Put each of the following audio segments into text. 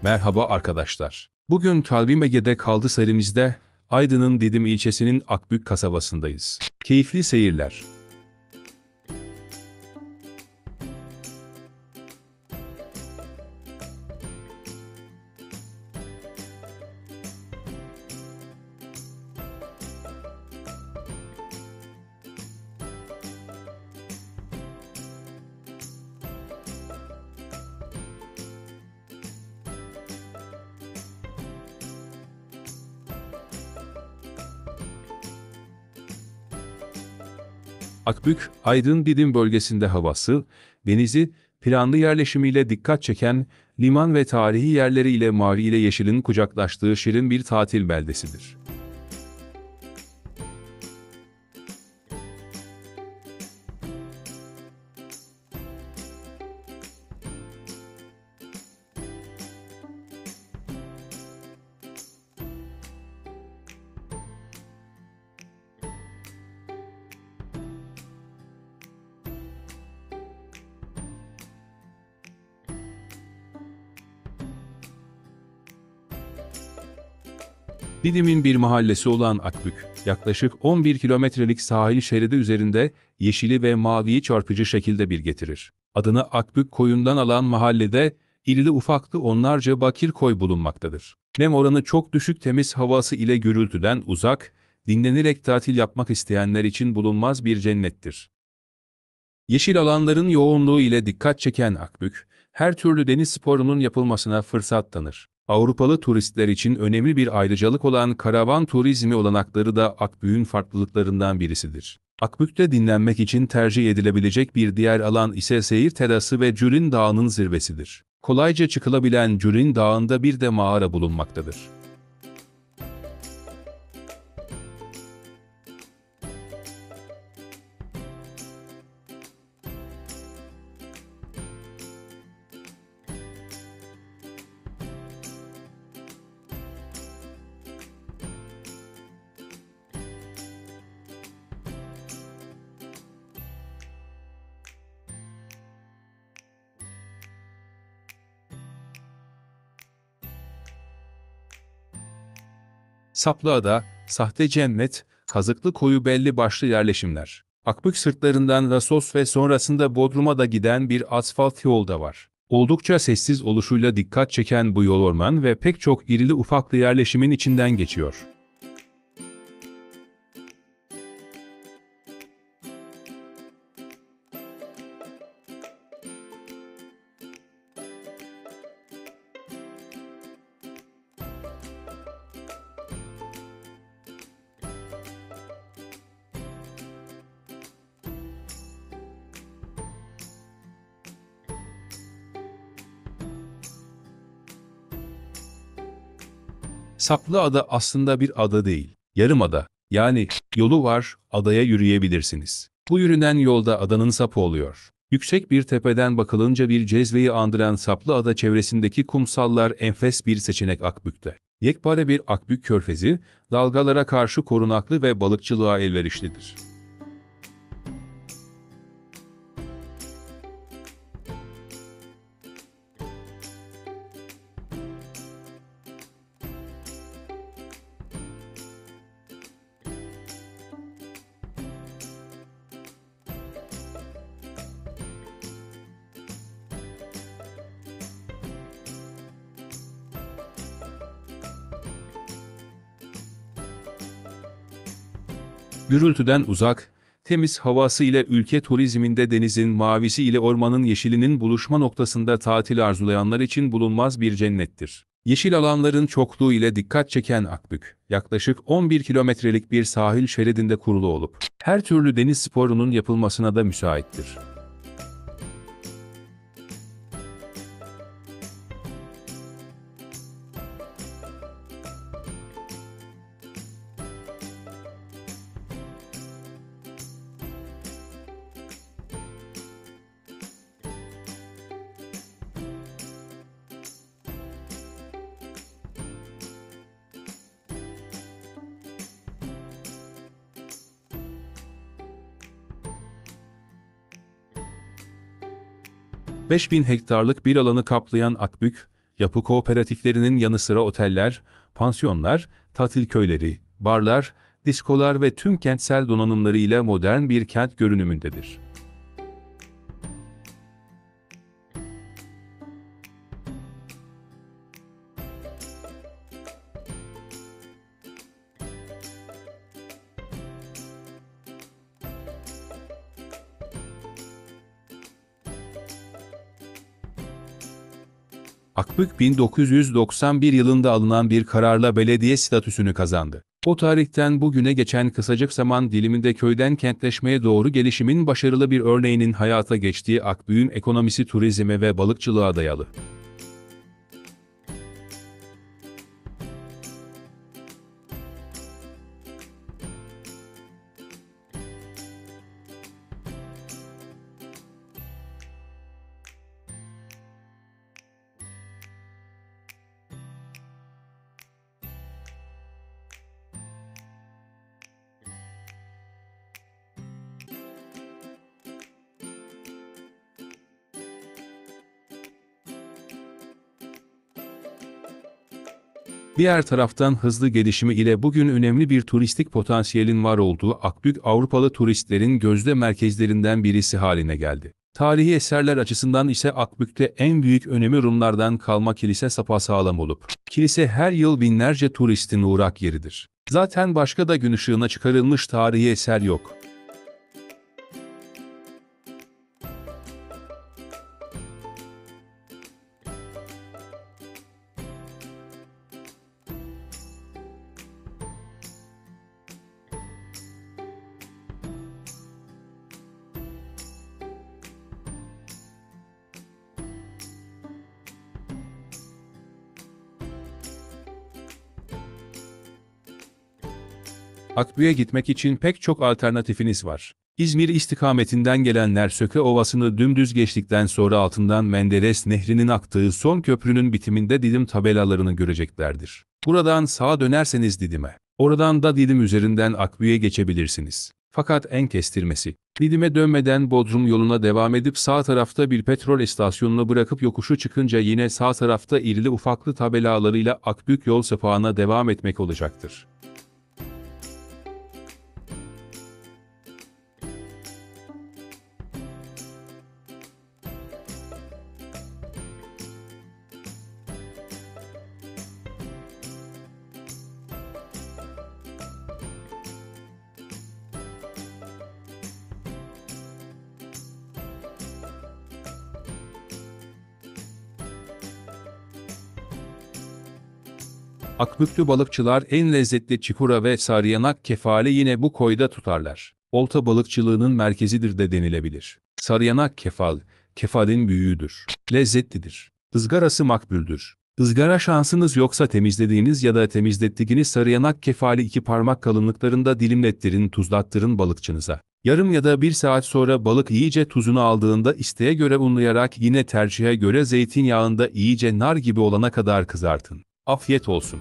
Merhaba arkadaşlar. Bugün Kalbim Ege'de kaldı serimizde Aydın'ın Didim ilçesinin Akbük kasabasındayız. Keyifli seyirler. Akbük, Aydın Didim bölgesinde havası, denizi, planlı yerleşimiyle dikkat çeken, liman ve tarihi yerleriyle mavi ile yeşilin kucaklaştığı şirin bir tatil beldesidir. Didim'in bir mahallesi olan Akbük, yaklaşık 11 kilometrelik sahil şeridi üzerinde yeşili ve maviyi çarpıcı şekilde bir getirir. Adını Akbük koyundan alan mahallede irili ufaklı onlarca bakir koy bulunmaktadır. Nem oranı çok düşük, temiz havası ile gürültüden uzak, dinlenerek tatil yapmak isteyenler için bulunmaz bir cennettir. Yeşil alanların yoğunluğu ile dikkat çeken Akbük, her türlü deniz sporunun yapılmasına fırsat tanır. Avrupalı turistler için önemli bir ayrıcalık olan karavan turizmi olanakları da Akbük'ün farklılıklarından birisidir. Akbük'te dinlenmek için tercih edilebilecek bir diğer alan ise seyir terası ve Cülün Dağı'nın zirvesidir. Kolayca çıkılabilen Cülün Dağı'nda bir de mağara bulunmaktadır. Saplıada, Sahte Cennet, Kazıklı Koyu belli başlı yerleşimler. Akbük sırtlarından Rasos ve sonrasında Bodrum'a da giden bir asfalt yol da var. Oldukça sessiz oluşuyla dikkat çeken bu yol orman ve pek çok irili ufaklı yerleşimin içinden geçiyor. Saplıada aslında bir ada değil, yarımada. Yani yolu var, adaya yürüyebilirsiniz. Bu yürünen yolda adanın sapı oluyor. Yüksek bir tepeden bakılınca bir cezveyi andıran Saplıada çevresindeki kumsallar enfes bir seçenek Akbük'te. Yekpare bir Akbük körfezi, dalgalara karşı korunaklı ve balıkçılığa elverişlidir. Gürültüden uzak, temiz havası ile ülke turizminde denizin mavisi ile ormanın yeşilinin buluşma noktasında tatil arzulayanlar için bulunmaz bir cennettir. Yeşil alanların çokluğu ile dikkat çeken Akbük, yaklaşık 11 kilometrelik bir sahil şeridinde kurulu olup, her türlü deniz sporunun yapılmasına da müsaittir. 5.000 hektarlık bir alanı kaplayan Akbük, Yapı kooperatiflerinin yanı sıra oteller, pansiyonlar, tatil köyleri, barlar, diskolar ve tüm kentsel donanımlarıyla modern bir kent görünümündedir. Akbük 1991 yılında alınan bir kararla belediye statüsünü kazandı. O tarihten bugüne geçen kısacık zaman diliminde köyden kentleşmeye doğru gelişimin başarılı bir örneğinin hayata geçtiği Akbük'ün ekonomisi turizme ve balıkçılığa dayalı. Diğer taraftan hızlı gelişimi ile bugün önemli bir turistik potansiyelin var olduğu Akbük Avrupalı turistlerin gözde merkezlerinden birisi haline geldi. Tarihi eserler açısından ise Akbük'te en büyük önemi Rumlardan kalma kilise sapasağlam olup, kilise her yıl binlerce turistin uğrak yeridir. Zaten başka da gün ışığına çıkarılmış tarihi eser yok. Akbük'e gitmek için pek çok alternatifiniz var. İzmir istikametinden gelenler Söke Ovası'nı dümdüz geçtikten sonra altından Menderes Nehri'nin aktığı son köprünün bitiminde Didim tabelalarını göreceklerdir. Buradan sağa dönerseniz Didim'e, oradan da Didim üzerinden Akbük'e geçebilirsiniz. Fakat en kestirmesi, Didim'e dönmeden Bodrum yoluna devam edip sağ tarafta bir petrol istasyonunu bırakıp yokuşu çıkınca yine sağ tarafta irili ufaklı tabelalarıyla Akbük yol sapağına devam etmek olacaktır. Akbüklü balıkçılar en lezzetli çipura ve sarıyanak kefali yine bu koyda tutarlar. Olta balıkçılığının merkezidir de denilebilir. Sarıyanak kefal, kefalin büyüğüdür. Lezzetlidir. Izgarası makbuldür. Izgara şansınız yoksa temizlediğiniz ya da temizlettiğiniz sarıyanak kefali 2 parmak kalınlıklarında dilimlettirin, tuzlattırın balıkçınıza. Yarım ya da 1 saat sonra balık iyice tuzunu aldığında isteğe göre unlayarak yine tercihe göre zeytinyağında iyice nar gibi olana kadar kızartın. Afiyet olsun.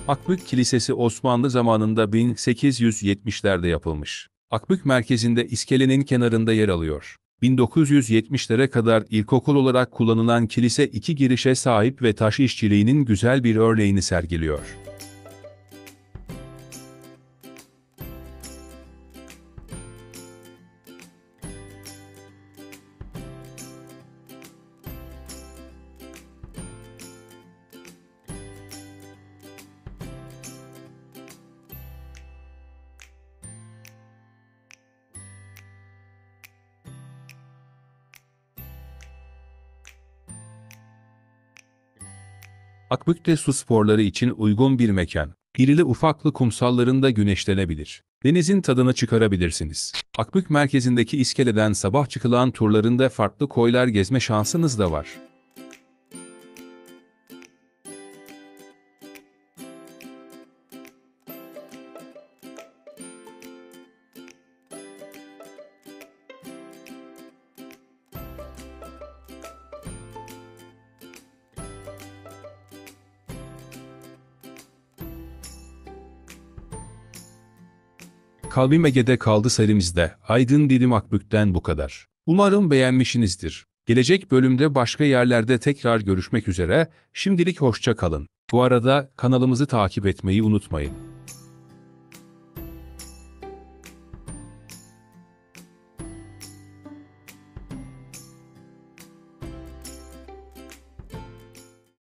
Akbük Kilisesi Osmanlı zamanında 1870'lerde yapılmış. Akbük merkezinde iskelenin kenarında yer alıyor. 1970'lere kadar ilkokul olarak kullanılan kilise 2 girişe sahip ve taş işçiliğinin güzel bir örneğini sergiliyor. Akbük'te su sporları için uygun bir mekan. İrili ufaklı kumsallarında güneşlenebilir. Denizin tadını çıkarabilirsiniz. Akbük merkezindeki iskeleden sabah çıkılan turlarında farklı koylar gezme şansınız da var. Kalbim Ege'de kaldı serimizde Aydın Didim Akbük'ten bu kadar. Umarım beğenmişsinizdir. Gelecek bölümde başka yerlerde tekrar görüşmek üzere, şimdilik hoşça kalın. Bu arada kanalımızı takip etmeyi unutmayın.